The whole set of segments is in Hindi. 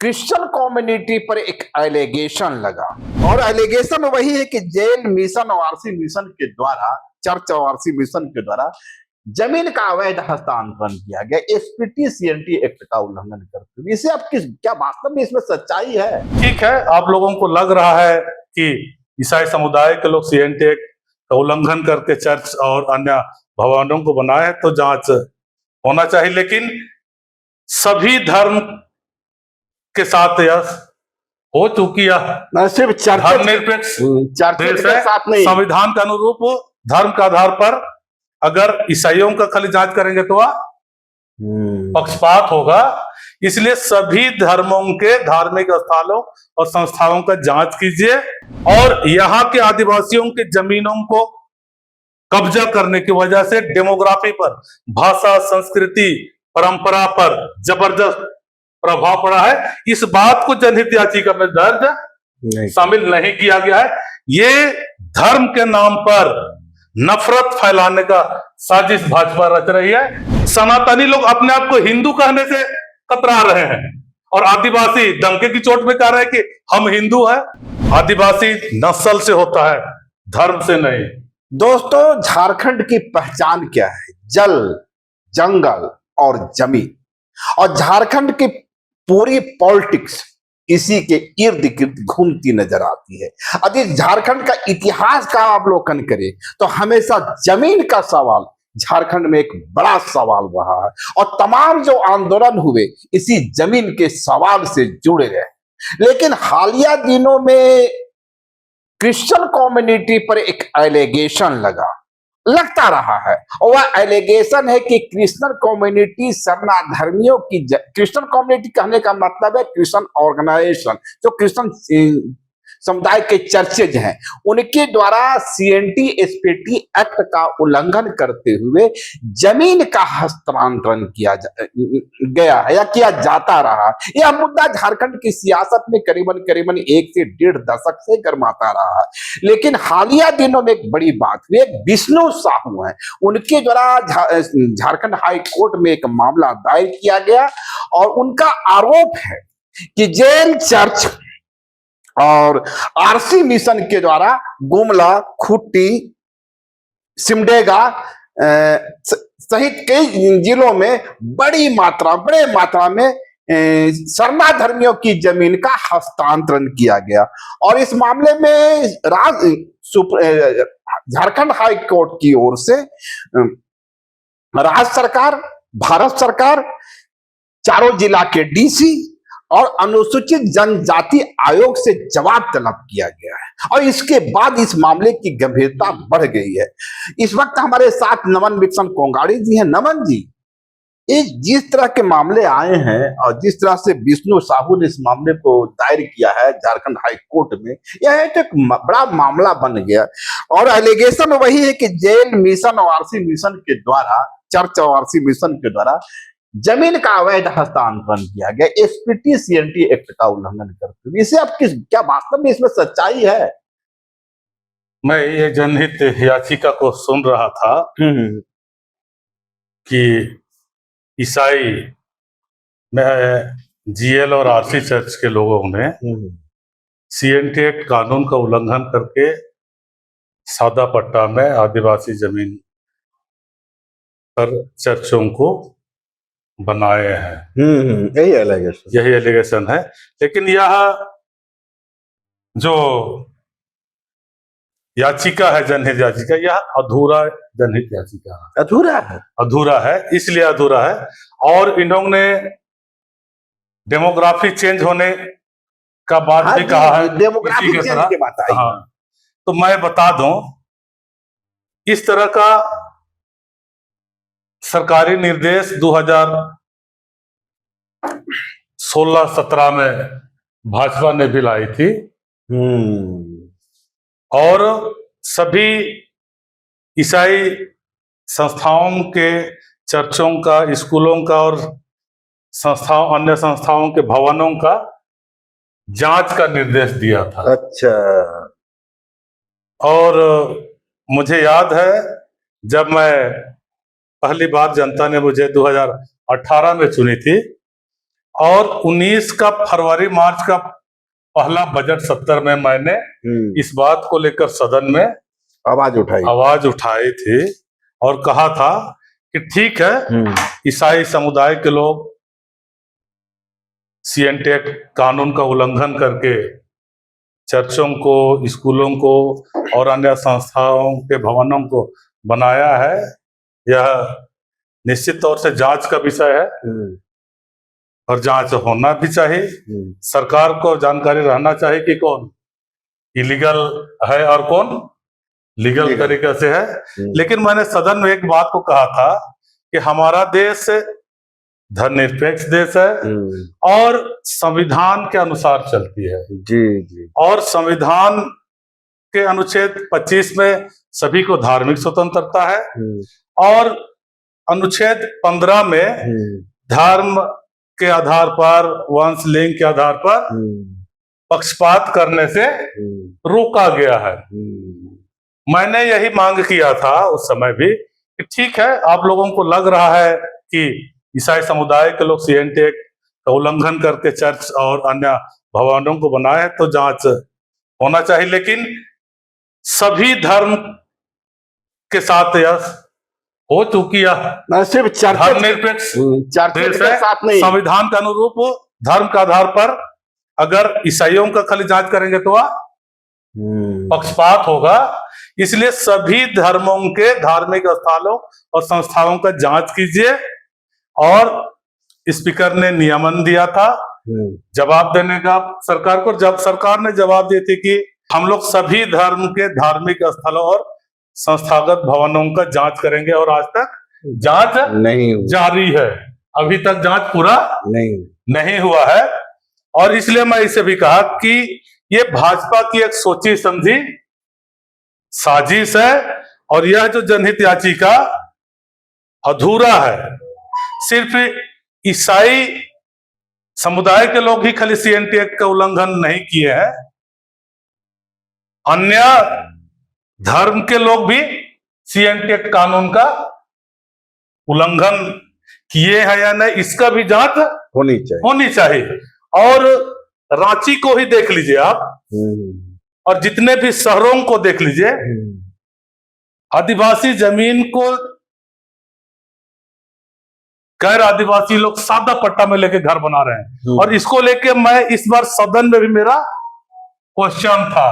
क्रिश्चियन कम्युनिटी पर एक एलिगेशन लगा और एलिगेशन वही है कि जेल मिशन और आरसी मिशन के द्वारा, चर्च और आरसी मिशन के द्वारा जमीन का अवैध हस्तांतरण किया गया एसपीटी सीएनटी एक्ट का उल्लंघन करते हुए। इसे आप किस क्या वास्तव में इसमें सच्चाई है? ठीक है, आप लोगों को लग रहा है कि ईसाई समुदाय के लोग सीएनटी एक्ट का उल्लंघन करके चर्च और अन्य भवनों को बनाए, तो जांच होना चाहिए। लेकिन सभी धर्म के साथ यह हो चुकी है, सिर्फ धर्मनिरपेक्ष देश है, संविधान के अनुरूप धर्म के आधार पर अगर ईसाइयों का खाली जांच करेंगे तो पक्षपात होगा। इसलिए सभी धर्मों के धार्मिक स्थलों और संस्थाओं का जांच कीजिए और यहाँ के आदिवासियों की जमीनों को कब्जा करने की वजह से डेमोग्राफी पर, भाषा, संस्कृति, परंपरा पर जबरदस्त प्रभाव पड़ा है। इस बात को जनहित याचिका में दर्ज शामिल नहीं किया गया है। ये धर्म के नाम पर नफरत फैलाने का साजिश भाजपा रच रही है। सनातनी लोग अपने आप को हिंदू कहने से कतरा रहे हैं और आदिवासी डंके की चोट में कह रहे हैं कि हम हिंदू हैं। आदिवासी नस्ल से होता है, धर्म से नहीं। दोस्तों, झारखंड की पहचान क्या है? जल, जंगल और जमीन। और झारखंड की पूरी पॉलिटिक्स इसी के इर्द गिर्द घूमती नजर आती है। यदि झारखंड का इतिहास का अवलोकन करें तो हमेशा जमीन का सवाल झारखंड में एक बड़ा सवाल रहा है और तमाम जो आंदोलन हुए इसी जमीन के सवाल से जुड़े रहे। लेकिन हालिया दिनों में क्रिश्चियन कम्युनिटी पर एक एलिगेशन लगता रहा है और वह एलिगेशन है कि क्रिश्चियन कम्युनिटी शरणाधर्मियों की क्रिश्चियन कम्युनिटी कहने का मतलब है क्रिश्चियन ऑर्गेनाइजेशन, जो क्रिश्चियन समुदाय के चर्चेज हैं, उनके द्वारा सीएनटी एसपीटी एक्ट का उल्लंघन करते हुए जमीन का हस्तांतरण किया गया है या किया जाता रहा। यह मुद्दा झारखंड की सियासत में करीबन 1 से 1.5 दशक से गर्माता रहा है। लेकिन हालिया दिनों में एक बड़ी बात हुई। एक विष्णु साहू हैं, उनके द्वारा झारखंड हाई कोर्ट में एक मामला दायर किया गया और उनका आरोप है कि जेल, चर्च और आरसी मिशन के द्वारा गुमला, खूंटी, सिमडेगा सहित कई जिलों में बड़े मात्रा में शरणाधर्मियों की जमीन का हस्तांतरण किया गया। और इस मामले में झारखंड हाई कोर्ट की ओर से राज्य सरकार, भारत सरकार, चारों जिला के डीसी और अनुसूचित जनजाति आयोग से जवाब तलब किया गया है और इसके बाद इस मामले की गंभीरता बढ़ गई है। इस वक्त हमारे साथ नमन विक्सन कोंगाड़ी जी हैं। नमन जी, जिस तरह के मामले आए हैं और जिस तरह से विष्णु साहू ने इस मामले को दायर किया है झारखंड हाई कोर्ट में, यह एक बड़ा मामला बन गया और एलिगेशन वही है कि जेल, मिशन और आरसी मिशन के द्वारा, चर्च और आरसी मिशन के द्वारा जमीन का अवैध हस्तांतरण किया गया एसपीटी सीएनटी एक्ट का उल्लंघन करते हुए। इसे आप क्या वास्तव में इसमें सच्चाई है? मैं ये जनहित याचिका को सुन रहा था कि ईसाई में जीएल और आरसी चर्च के लोगों ने सीएनटी एक्ट कानून का उल्लंघन करके सादा पट्टा में आदिवासी जमीन पर चर्चों को बनाए हैं। यही एलिगेशन है। लेकिन यह जो याचिका है, जनहित याचिका, यह अधूरा जनहित याचिका है। अधूरा है। इसलिए अधूरा है और इन्होंने डेमोग्राफी चेंज होने का बात भी कहा है। डेमोग्राफी चेंज की बात आई। हाँ, तो मैं बता दूं, इस तरह का सरकारी निर्देश 2016-17 में भाजपा ने भी लाई थी और सभी ईसाई संस्थाओं के, चर्चों का, स्कूलों का और अन्य संस्थाओं के भवनों का जांच का निर्देश दिया था। अच्छा। और मुझे याद है जब मैं पहली बार जनता ने मुझे 2018 में चुनी थी और 19 का फरवरी मार्च का पहला बजट सत्र में मैंने इस बात को लेकर सदन में आवाज उठाई थी और कहा था कि ठीक है, ईसाई समुदाय के लोग सीएनटी एक्ट कानून का उल्लंघन करके चर्चों को, स्कूलों को और अन्य संस्थाओं के भवनों को बनाया है। यह निश्चित तौर से जांच का विषय है और जांच होना भी चाहिए। सरकार को जानकारी रहना चाहिए कि कौन इलीगल है और कौन लीगल तरीके से है। लेकिन मैंने सदन में एक बात को कहा था कि हमारा देश धर्मनिरपेक्ष देश है और संविधान के अनुसार चलती है। जी। और संविधान के अनुच्छेद 25 में सभी को धार्मिक स्वतंत्रता है और अनुच्छेद 15 में धर्म के आधार पर, वंश लिंग के आधार पर पक्षपात करने से रोका गया है। मैंने यही मांग किया था उस समय भी कि ठीक है, आप लोगों को लग रहा है कि ईसाई समुदाय के लोग सीएनटी एक्ट का उल्लंघन करके चर्च और अन्य भवनों को बनाए हैं तो जांच होना चाहिए, लेकिन सभी धर्म के साथ यह हो चुकी है। सिर्फ धर्मनिरपेक्ष देश है, संविधान के अनुरूप धर्म के आधार पर अगर ईसाइयों का खाली जांच करेंगे तो पक्षपात होगा। इसलिए सभी धर्मों के धार्मिक स्थलों और संस्थाओं का जांच कीजिए। और स्पीकर ने नियमन दिया था जवाब देने का सरकार को। जब सरकार ने जवाब दी थी कि हम लोग सभी धर्म के धार्मिक स्थलों और संस्थागत भवनों का जांच करेंगे, और आज तक जांच नहीं जारी है। अभी तक जांच पूरा नहीं हुआ है। और इसलिए मैं इसे भी कहा कि ये भाजपा की एक सोची समझी साजिश है और यह जो जनहित याचिका अधूरा है। सिर्फ ईसाई समुदाय के लोग ही खाली सीएनटी एक्ट का उल्लंघन नहीं किए हैं, अन्य धर्म के लोग भी सीएनटी एक्ट कानून का उल्लंघन किए हैं या नहीं, इसका भी जांच होनी चाहिए। और रांची को ही देख लीजिए आप और जितने भी शहरों को देख लीजिए, आदिवासी जमीन को गैर आदिवासी लोग सादा पट्टा में लेके घर बना रहे हैं। और इसको लेके मैं इस बार सदन में भी मेरा क्वेश्चन था,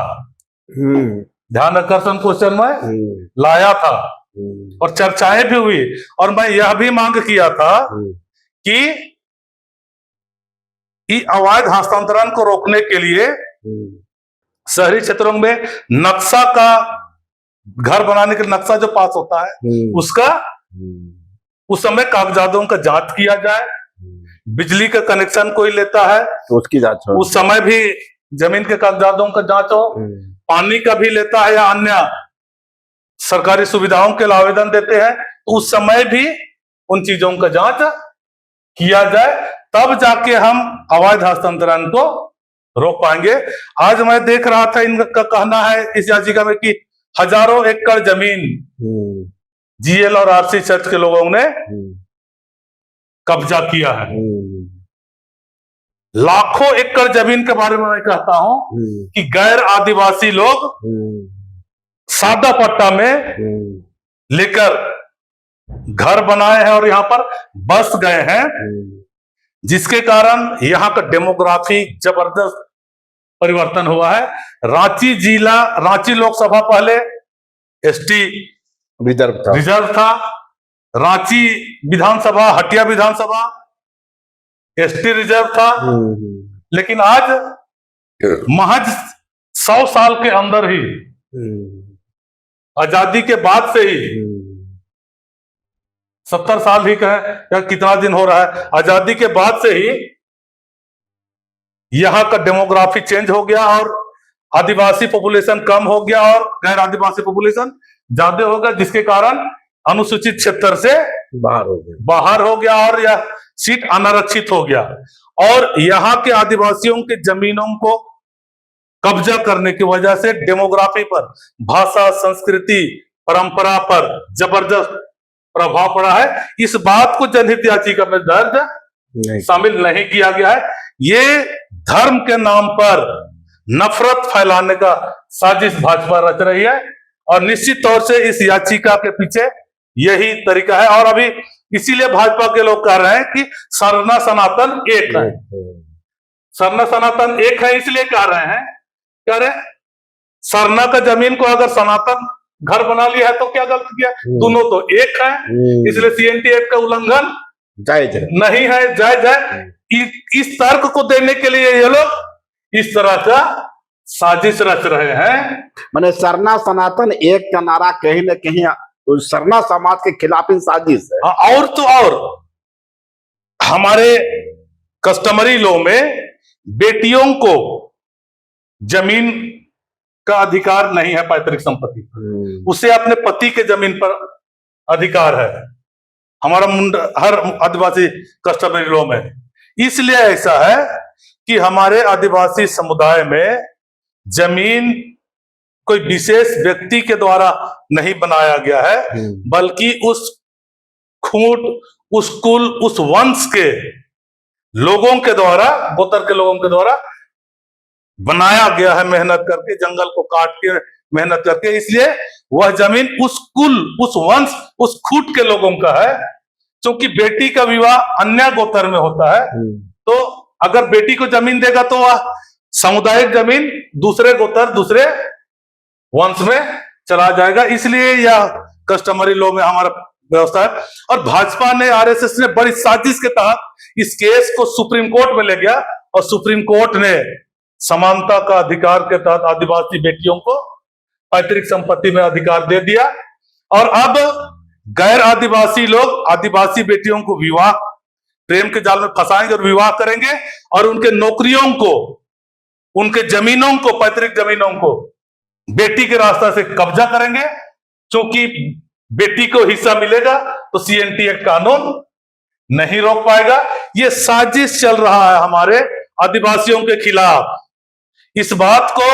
ध्यान आकर्षण क्वेश्चन में लाया था और चर्चाएं भी हुई। और मैं यह भी मांग किया था कि अवैध हस्तांतरण को रोकने के लिए शहरी क्षेत्रों में नक्शा का, घर बनाने के नक्शा जो पास होता है उसका उस समय कागजातों का जांच किया जाए। बिजली का कनेक्शन कोई लेता है तो उसकी जांच हो, उस समय भी जमीन के कागजातों का जांच हो। पानी का भी लेता है या अन्य सरकारी सुविधाओं के लिए आवेदन देते हैं तो उस समय भी उन चीजों का जांच किया जाए, तब जाके हम अवैध हस्तांतरण को रोक पाएंगे। आज मैं देख रहा था, इनका कहना है इस याचिका में कि हजारों एकड़ जमीन जीएल और आरसी चर्च के लोगों ने कब्जा किया है। लाखों एकड़ जमीन के बारे में मैं कहता हूं कि गैर आदिवासी लोग सादा पट्टा में लेकर घर बनाए हैं और यहां पर बस गए हैं, जिसके कारण यहां का डेमोग्राफी जबरदस्त परिवर्तन हुआ है। रांची लोकसभा पहले एसटी रिजर्व था। रांची विधानसभा, हटिया विधानसभा एसटी रिजर्व था। लेकिन आज महज 100 साल के अंदर ही, आजादी के बाद से ही, 70 साल ही कहें या कितना दिन हो रहा है, आजादी के बाद से ही यहां का डेमोग्राफी चेंज हो गया और आदिवासी पॉपुलेशन कम हो गया और गैर आदिवासी पॉपुलेशन ज्यादा हो गया, जिसके कारण अनुसूचित क्षेत्र से बाहर हो गया और यह सीट अनारक्षित हो गया। और यहाँ के आदिवासियों के जमीनों को कब्जा करने की वजह से डेमोग्राफी पर, भाषा, संस्कृति, परंपरा पर जबरदस्त प्रभाव पड़ा है। इस बात को जनहित याचिका में दर्ज शामिल नहीं किया गया है। ये धर्म के नाम पर नफरत फैलाने का साजिश भाजपा रच रही है और निश्चित तौर से इस याचिका के पीछे यही तरीका है। और अभी इसीलिए भाजपा के लोग कह रहे हैं कि सरना सनातन एक है, सरना सनातन एक है, इसलिए कह रहे हैं, कह रहे सरना का जमीन को अगर सनातन घर बना लिया है तो क्या गलत किया, दोनों तो एक है, इसलिए सीएनटी एक्ट का उल्लंघन जायज नहीं है, जायज है। इस तर्क को देने के लिए ये लोग इस तरह का साजिश रच रहे हैं। मैंने सरना सनातन एक का नारा कहीं ना कहीं उस सरना समाज के खिलाफ ही साजिश है। और तो और हमारे कस्टमरी लॉ में बेटियों को जमीन का अधिकार नहीं है, पैतृक संपत्ति, उसे अपने पति के जमीन पर अधिकार है हमारा हर आदिवासी कस्टमरी लॉ में। इसलिए ऐसा है कि हमारे आदिवासी समुदाय में जमीन कोई विशेष व्यक्ति के द्वारा नहीं बनाया गया है, बल्कि उस खूंट, उस कुल, उस वंश के लोगों के द्वारा, गोत्र के लोगों के द्वारा बनाया गया है, मेहनत करके, जंगल को काट के मेहनत करके। इसलिए वह जमीन उस कुल, उस वंश, उस खूट के लोगों का है। क्योंकि बेटी का विवाह अन्य गोत्र में होता है, तो अगर बेटी को जमीन देगा तो वह सामुदायिक जमीन दूसरे गोत्र, दूसरे वंश में चला जाएगा। इसलिए यह कस्टमरी लॉ में हमारा व्यवस्था है। और भाजपा ने, आरएसएस ने बड़ी साजिश के तहत इस केस को सुप्रीम कोर्ट में ले गया और सुप्रीम कोर्ट ने समानता का अधिकार के तहत आदिवासी बेटियों को पैतृक संपत्ति में अधिकार दे दिया। और अब गैर आदिवासी लोग आदिवासी बेटियों को विवाह, प्रेम के जाल में फंसाएंगे और विवाह करेंगे और उनके नौकरियों को, उनके जमीनों को, पैतृक जमीनों को बेटी के रास्ता से कब्जा करेंगे। क्योंकि बेटी को हिस्सा मिलेगा तो सीएनटी एक्ट कानून नहीं रोक पाएगा। ये साजिश चल रहा है हमारे आदिवासियों के खिलाफ। इस बात को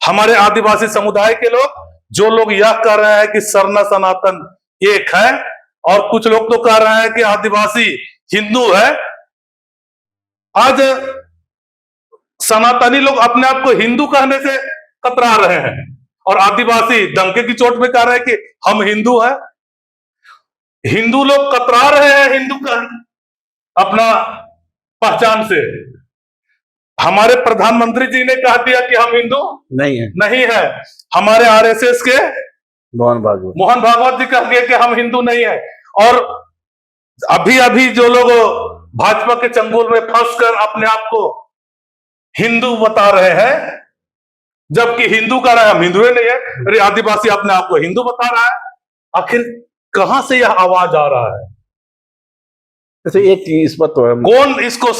हमारे आदिवासी समुदाय के लोग, जो लोग यह कह रहे हैं कि सरना सनातन एक है, और कुछ लोग तो कह रहे हैं कि आदिवासी हिंदू है। आज सनातनी लोग अपने आप को हिंदू कहने से कतरा रहे हैं और आदिवासी डंके की चोट में कह रहे हैं कि हम हिंदू हैं। हिंदू लोग कतरा रहे हैं हिंदू का अपना पहचान से। हमारे प्रधानमंत्री जी ने कह दिया कि हम हिंदू नहीं है। हमारे आरएसएस के मोहन भागवत जी कह दिए कि हम हिंदू नहीं है। और अभी अभी जो लोग भाजपा के चंगुल में फंसकर अपने आप को हिंदू बता रहे हैं, जबकि हिंदू कह रहा है हम हिंदू नहीं है, अरे आदिवासी अपने आप को हिंदू बता रहा है। आखिर कहां से यह आवाज आ रहा है? एक चीज पर तो कौन इसको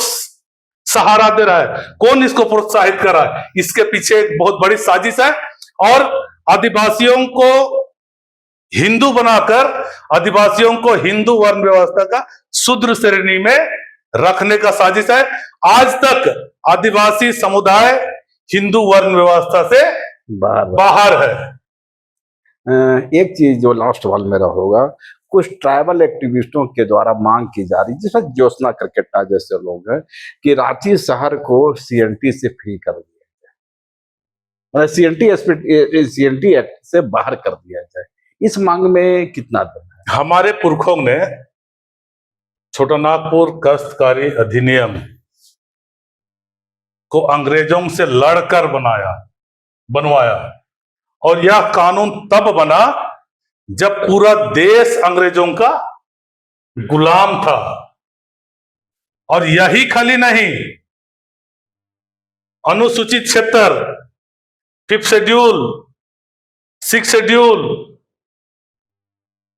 सहारा दे रहा है, कौन इसको प्रोत्साहित कर रहा है? इसके पीछे एक बहुत बड़ी साजिश है और आदिवासियों को हिंदू बनाकर आदिवासियों को हिंदू वर्ण व्यवस्था का शूद्र श्रेणी में रखने का साजिश है। आज तक आदिवासी समुदाय हिंदू वर्ण व्यवस्था से बाहर है। एक चीज जो लास्ट वाल मेरा होगा, कुछ ट्राइबल एक्टिविस्टों के द्वारा मांग की जा रही, जिसमें ज्योत्सना करकेटा जैसे लोग हैं, कि रांची शहर को सीएनटी से फ्री कर दिया जाए, मतलब सीएनटी एक्ट से बाहर कर दिया जाए। इस मांग में कितना दम है? हमारे पुरखों ने छोटानागपुर काश्तकारी अधिनियम को अंग्रेजों से लड़कर बनवाया और यह कानून तब बना जब पूरा देश अंग्रेजों का गुलाम था। और यही खाली नहीं, अनुसूचित क्षेत्र, 5th schedule, 6th schedule,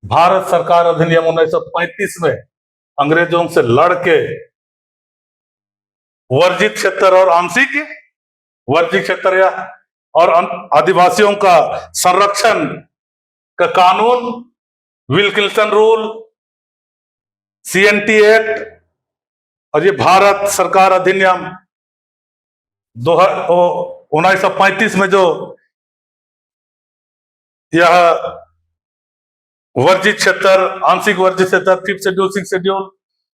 Bharat सरकार अधिनियम 1935 में अंग्रेजों से लड़के वर्जित क्षेत्र और आंशिक वर्जित क्षेत्र या और आदिवासियों का संरक्षण का कानून, विल्किंसन रूल, सीएनटी एक्ट और ये भारत सरकार अधिनियम 1935 में जो यह वर्जित क्षेत्र, आंशिक वर्जित क्षेत्र, 5th शेड्यूल, 6th शेड्यूल,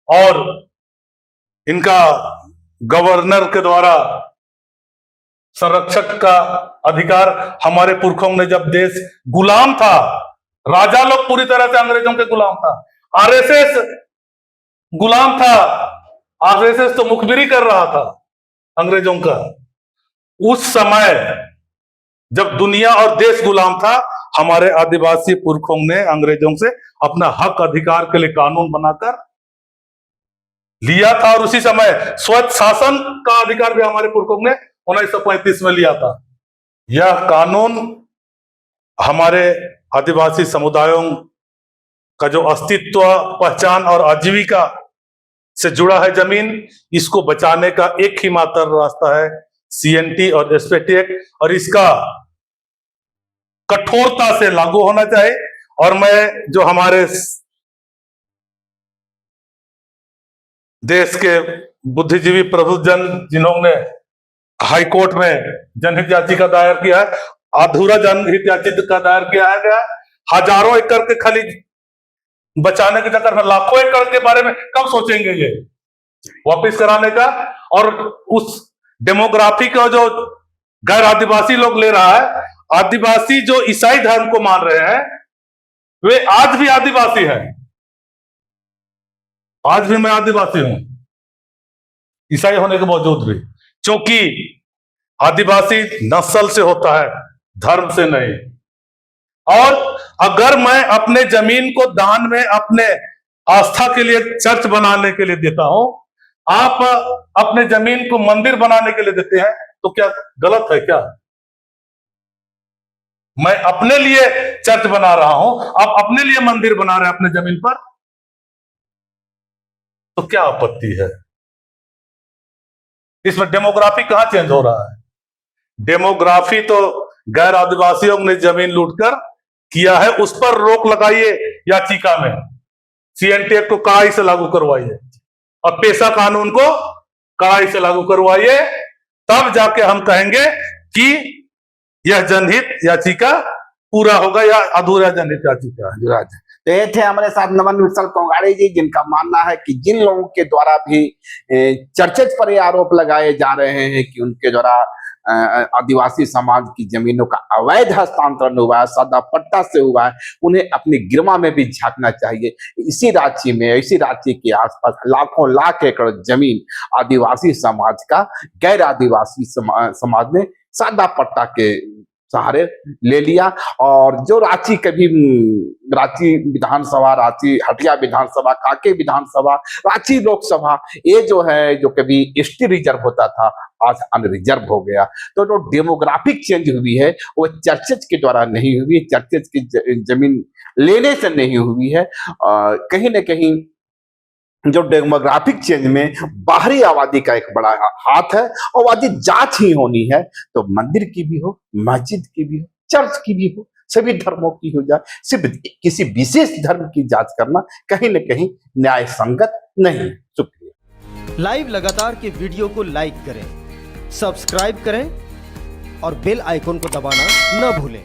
और इनका गवर्नर के द्वारा संरक्षक का अधिकार। हमारे पुरखों ने जब देश गुलाम था, राजा लोग पूरी तरह से अंग्रेजों के गुलाम था, आरएसएस गुलाम था, आरएसएस तो मुखबिरी कर रहा था अंग्रेजों का। उस समय जब दुनिया और देश गुलाम था, हमारे आदिवासी पुरखों ने अंग्रेजों से अपना हक अधिकार के लिए कानून बनाकर लिया था, और उसी समय स्वच्छ शासन का अधिकार भी हमारे पुरखों ने 1935 में लिया था। यह कानून हमारे आदिवासी समुदायों का जो अस्तित्व, पहचान और आजीविका से जुड़ा है जमीन, इसको बचाने का एक ही मात्र रास्ता है CNT और SPT एक्ट, और इसका कठोरता से लागू होना चाहिए। और मैं जो हमारे देश के बुद्धिजीवी प्रबुद्धजन जिन्होंने हाई कोर्ट में जनहित याचिका दायर किया है, अधूरा जनहित याचिका दायर किया है, हजारों एकड़ के खाली बचाने के चक्कर में लाखों एकड़ के बारे में कब सोचेंगे ये वापस कराने का। और उस डेमोग्राफी का जो गैर आदिवासी लोग ले रहा है, आदिवासी जो ईसाई धर्म को मान रहे हैं, वे आज भी आदिवासी हैं। आज भी मैं आदिवासी हूं, ईसाई होने के बावजूद भी, क्योंकि आदिवासी नस्ल से होता है, धर्म से नहीं। और अगर मैं अपने जमीन को दान में अपने आस्था के लिए चर्च बनाने के लिए देता हूं, आप अपने जमीन को मंदिर बनाने के लिए देते हैं, तो क्या गलत है क्या? मैं अपने लिए चर्च बना रहा हूं, आप अपने लिए मंदिर बना रहे हैं अपने जमीन पर, तो क्या आपत्ति है? इसमें डेमोग्राफी कहां चेंज हो रहा है? डेमोग्राफी तो गैर आदिवासियों ने जमीन लूटकर किया है, उस पर रोक लगाइए याचिका में, CNT एक्ट को कड़ाई से लागू करवाइए और पेशा कानून को कड़ाई से लागू करवाइए, तब जाके हम कहेंगे कि यह जनहित याचिका पूरा होगा या अधूरा जनहित याचिका है। तो ये थे हमारे साथ नमन विसल कोंगाड़ी जी, जिनका मानना है कि जिन लोगों के द्वारा भी चर्चेज पर ये आरोप लगाए जा रहे हैं कि उनके द्वारा आदिवासी समाज की जमीनों का अवैध हस्तांतरण हुआ है, सादा पट्टा से हुआ है, उन्हें अपनी गिरमा में भी झांकना चाहिए। इसी राज्य के आसपास लाखों लाख एकड़ जमीन आदिवासी समाज का गैर आदिवासी समाज ने सादा पट्टा के सहारे ले लिया। और जो रांची विधानसभा, रांची हटिया विधानसभा, कांके विधानसभा, रांची लोकसभा, ये जो है जो कभी ST रिजर्व होता था, आज अनरिजर्व हो गया। तो जो डेमोग्राफिक चेंज हुई है वो चर्चेज के द्वारा नहीं हुई, चर्चेज की जमीन लेने से नहीं हुई है। कहीं ना कहीं जो डेमोग्राफिक चेंज में बाहरी आबादी का एक बड़ा हाथ है, और आबादी जांच ही होनी है तो मंदिर की भी हो, मस्जिद की भी हो, चर्च की भी हो, सभी धर्मों की हो जाए। सिर्फ किसी विशेष धर्म की जांच करना कहीं न कहीं न्याय संगत नहीं। शुक्रिया। लाइव लगातार के वीडियो को लाइक करें, सब्सक्राइब करें और बेल आइकन को दबाना न भूलें।